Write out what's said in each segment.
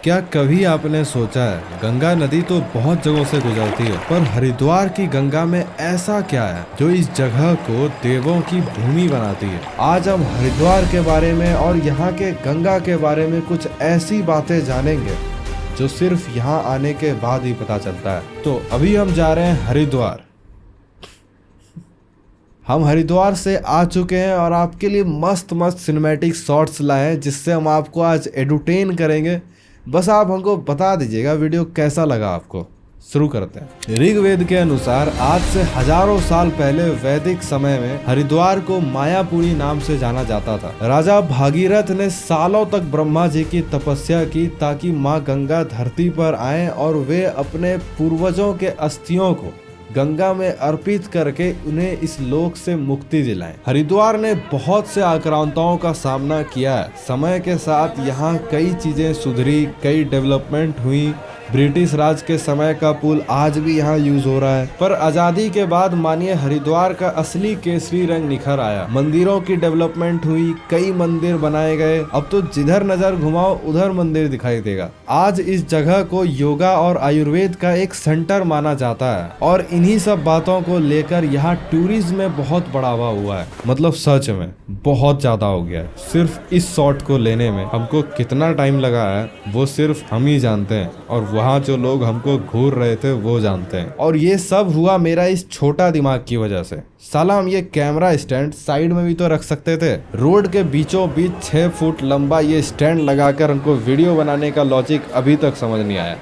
क्या कभी आपने सोचा है गंगा नदी तो बहुत जगहों से गुजरती है, पर हरिद्वार की गंगा में ऐसा क्या है जो इस जगह को देवों की भूमि बनाती है। आज हम हरिद्वार के बारे में और यहाँ के गंगा के बारे में कुछ ऐसी बातें जानेंगे जो सिर्फ यहाँ आने के बाद ही पता चलता है। तो अभी हम जा रहे हैं हरिद्वार। हम हरिद्वार से आ चुके हैं और आपके लिए मस्त मस्त सिनेमैटिक शॉट्स लाए हैं जिससे हम आपको आज एडुटेन करेंगे। बस आप हमको बता दीजिएगा वीडियो कैसा लगा आपको। शुरू करते हैं। ऋग्वेद के अनुसार आज से हजारों साल पहले वैदिक समय में हरिद्वार को मायापुरी नाम से जाना जाता था। राजा भागीरथ ने सालों तक ब्रह्मा जी की तपस्या की ताकि माँ गंगा धरती पर आए और वे अपने पूर्वजों के अस्थियों को गंगा में अर्पित करके उन्हें इस लोक से मुक्ति दिलाएं। हरिद्वार ने बहुत से आक्रांताओं का सामना किया है। समय के साथ यहाँ कई चीजें सुधरी, कई डेवलपमेंट हुई। ब्रिटिश राज के समय का पुल आज भी यहाँ यूज हो रहा है, पर आजादी के बाद मानिए हरिद्वार का असली केसरी रंग निखर आया। मंदिरों की डेवलपमेंट हुई, कई मंदिर बनाए गए। अब तो जिधर नजर घुमाओ उधर मंदिर दिखाई देगा। आज इस जगह को योगा और आयुर्वेद का एक सेंटर माना जाता है और इन्हीं सब बातों को लेकर यहाँ टूरिज्म में बहुत बढ़ावा हुआ है। मतलब सच में बहुत ज्यादा हो गया है। सिर्फ इस शॉट को लेने में हमको कितना टाइम लगा है वो सिर्फ हम ही जानते हैं और वहाँ जो लोग हमको घूर रहे थे वो जानते हैं। और ये सब हुआ मेरा इस छोटा दिमाग की वजह से। साला हम ये कैमरा स्टैंड साइड में भी तो रख सकते थे। रोड के बीचों बीच 6 फुट लंबा ये स्टैंड लगाकर हमको वीडियो बनाने का लॉजिक अभी तक समझ नहीं आया।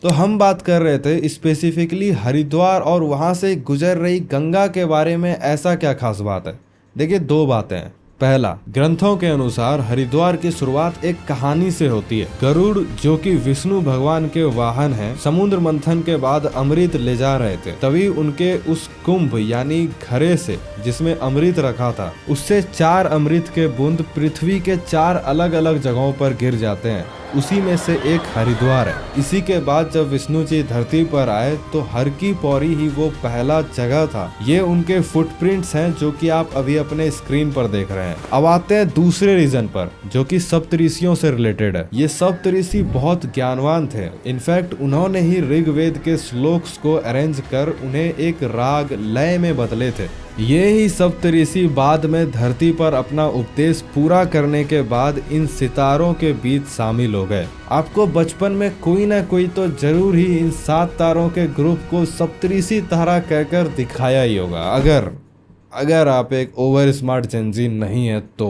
तो हम बात कर रहे थे स्पेसिफिकली हरिद्वार और वहाँ से गुजर रही गंगा के बारे में। ऐसा क्या खास बात है? देखिए, 2 बातें हैं। पहला, ग्रंथों के अनुसार हरिद्वार की शुरुआत एक कहानी से होती है। गरुड़ जो कि विष्णु भगवान के वाहन हैं, समुद्र मंथन के बाद अमृत ले जा रहे थे। तभी उनके उस कुंभ यानी घड़े से जिसमें अमृत रखा था, उससे 4 अमृत के बूंद पृथ्वी के 4 अलग अलग जगहों पर गिर जाते हैं। उसी में से एक हरिद्वार है। इसी के बाद जब विष्णु जी धरती पर आए तो हर की पौड़ी ही वो पहला जगह था। ये उनके फुटप्रिंट्स हैं जो कि आप अभी अपने स्क्रीन पर देख रहे हैं। अब आते हैं दूसरे रीजन पर जो कि सप्तऋषियों से रिलेटेड है। ये सप्तऋषि बहुत ज्ञानवान थे। इनफैक्ट उन्होंने ही ऋग्वेद के श्लोक्स को अरेंज कर उन्हें एक राग लय में बदले थे। ये ही सप्तऋषि बाद में धरती पर अपना उपदेश पूरा करने के बाद इन सितारों के बीच शामिल हो गए। आपको बचपन में कोई ना कोई तो जरूर ही इन 7 तारों के ग्रुप को सप्तऋषि तारा कहकर दिखाया ही होगा। अगर आप एक ओवर स्मार्ट जेनजी नहीं है तो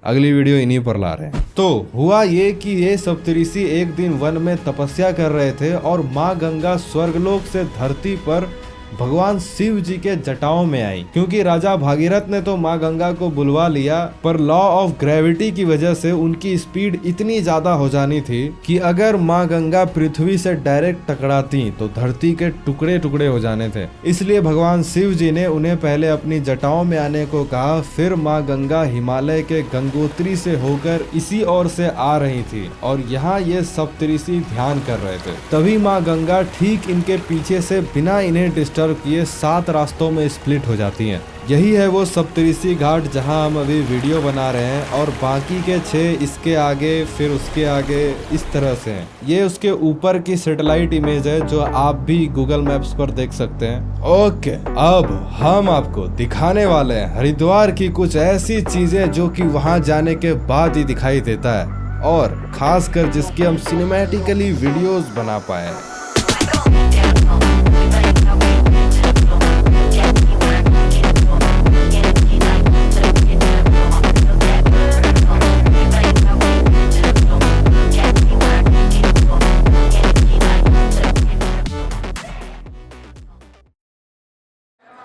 अगली वीडियो इन्हीं पर ला रहे हैं। तो हुआ ये कि ये सप्तऋषि एक दिन वन में तपस्या कर रहे थे और माँ गंगा स्वर्गलोक से धरती पर भगवान शिव जी के जटाओं में आई। क्योंकि राजा भागीरथ ने तो माँ गंगा को बुलवा लिया, पर लॉ ऑफ ग्रेविटी की वजह से उनकी स्पीड इतनी ज्यादा हो जानी थी कि अगर माँ गंगा पृथ्वी से डायरेक्ट टकराती तो धरती के टुकड़े टुकड़े हो जाने थे। इसलिए भगवान शिव जी ने उन्हें पहले अपनी जटाओं में आने को कहा। फिर माँ गंगा हिमालय के गंगोत्री से होकर इसी ओर से आ रही थी और यहाँ ये सप्तऋषि ध्यान कर रहे थे। तभी माँ गंगा ठीक इनके पीछे से बिना इन्हें डिस्टर्ब किए 7 रास्तों में स्प्लिट हो जाती हैं। यही है वो सप्तऋषि घाट जहां हम अभी वीडियो बना रहे हैं और बाकी के 6 इसके आगे, फिर उसके आगे, इस तरह से हैं। ये उसके ऊपर की सैटेलाइट इमेज है जो आप भी गूगल मैप्स पर देख सकते हैं। ओके, अब हम आपको दिखाने वाले हैं हरिद्वार की कुछ ऐसी चीजें जो कि वहां जाने के बाद ही दिखाई देता है और खासकर जिसके हम सिनेमैटिकली वीडियोस बना पाए हैं।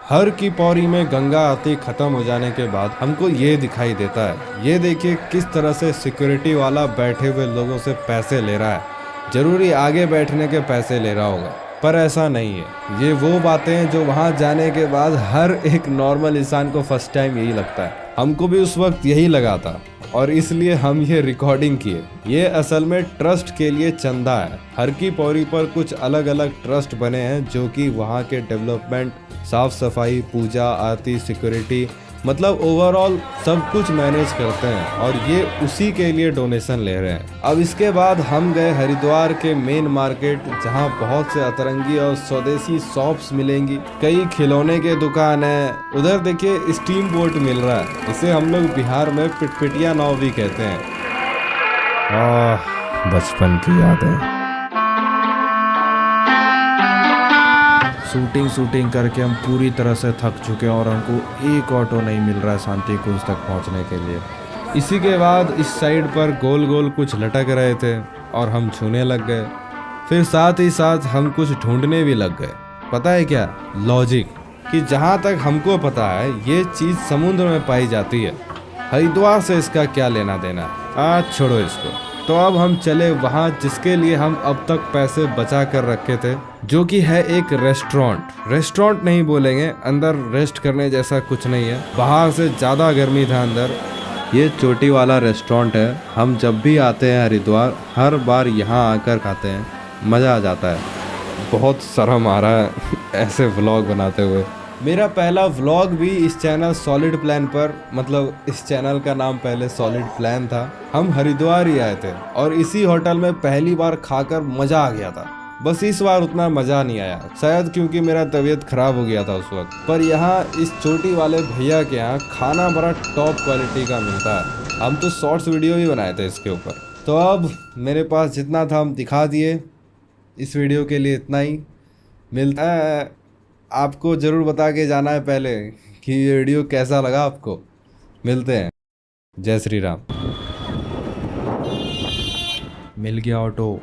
हर की पौड़ी में गंगा आरती खत्म हो जाने के बाद हमको ये दिखाई देता है। ये देखिए किस तरह से सिक्योरिटी वाला बैठे हुए लोगों से पैसे ले रहा है। जरूरी आगे बैठने के पैसे ले रहा होगा, पर ऐसा नहीं है। ये वो बातें हैं जो वहाँ जाने के बाद हर एक नॉर्मल इंसान को फर्स्ट टाइम यही लगता है। हमको भी उस वक्त यही लगा था और इसलिए हम ये रिकॉर्डिंग किए। ये असल में ट्रस्ट के लिए चंदा है। हर की पौड़ी पर कुछ अलग अलग ट्रस्ट बने हैं जो कि वहाँ के डेवलपमेंट, साफ सफाई, पूजा, आरती, सिक्योरिटी मतलब ओवरऑल सब कुछ मैनेज करते हैं और ये उसी के लिए डोनेशन ले रहे हैं। अब इसके बाद हम गए हरिद्वार के मेन मार्केट, जहाँ बहुत से अतरंगी और स्वदेशी शॉप्स मिलेंगी, कई खिलौने के दुकान है। उधर देखिए स्टीम बोट मिल रहा है, इसे हम लोग बिहार में पिटपिटिया नाव भी कहते हैं। बचपन की यादें। शूटिंग करके हम पूरी तरह से थक चुके हैं और हमको एक ऑटो नहीं मिल रहा है शांति कुंज तक पहुंचने के लिए। इसी के बाद इस साइड पर गोल गोल कुछ लटक रहे थे और हम छूने लग गए। फिर साथ ही साथ हम कुछ ढूंढने भी लग गए। पता है क्या लॉजिक, कि जहाँ तक हमको पता है ये चीज़ समुद्र में पाई जाती है, हरिद्वार से इसका क्या लेना देना। आज छोड़ो इसको। तो अब हम चले वहाँ जिसके लिए हम अब तक पैसे बचा कर रखे थे, जो कि है एक रेस्टोरेंट नहीं बोलेंगे, अंदर रेस्ट करने जैसा कुछ नहीं है। बाहर से ज़्यादा गर्मी था अंदर। ये चोटी वाला रेस्टोरेंट है। हम जब भी आते हैं हरिद्वार हर बार यहाँ आकर खाते हैं, मज़ा आ जाता है। बहुत शर्म आ रहा है ऐसे व्लॉग बनाते हुए। मेरा पहला व्लॉग भी इस चैनल सॉलिड प्लान पर, मतलब इस चैनल का नाम पहले सॉलिड प्लान था। हम हरिद्वार ही आए थे और इसी होटल में पहली बार खाकर मज़ा आ गया था। बस इस बार उतना मज़ा नहीं आया, शायद क्योंकि मेरा तबीयत ख़राब हो गया था उस वक्त। पर यहाँ इस चोटी वाले भैया के यहाँ खाना बड़ा टॉप क्वालिटी का मिलता है। हम तो शॉर्ट्स वीडियो भी बनाए थे इसके ऊपर। तो अब मेरे पास जितना था हम दिखा दिए। इस वीडियो के लिए इतना ही। मिलता है, आपको ज़रूर बता के जाना है पहले कि ये वीडियो कैसा लगा आपको। मिलते हैं। जय श्री राम। मिल गया ऑटो।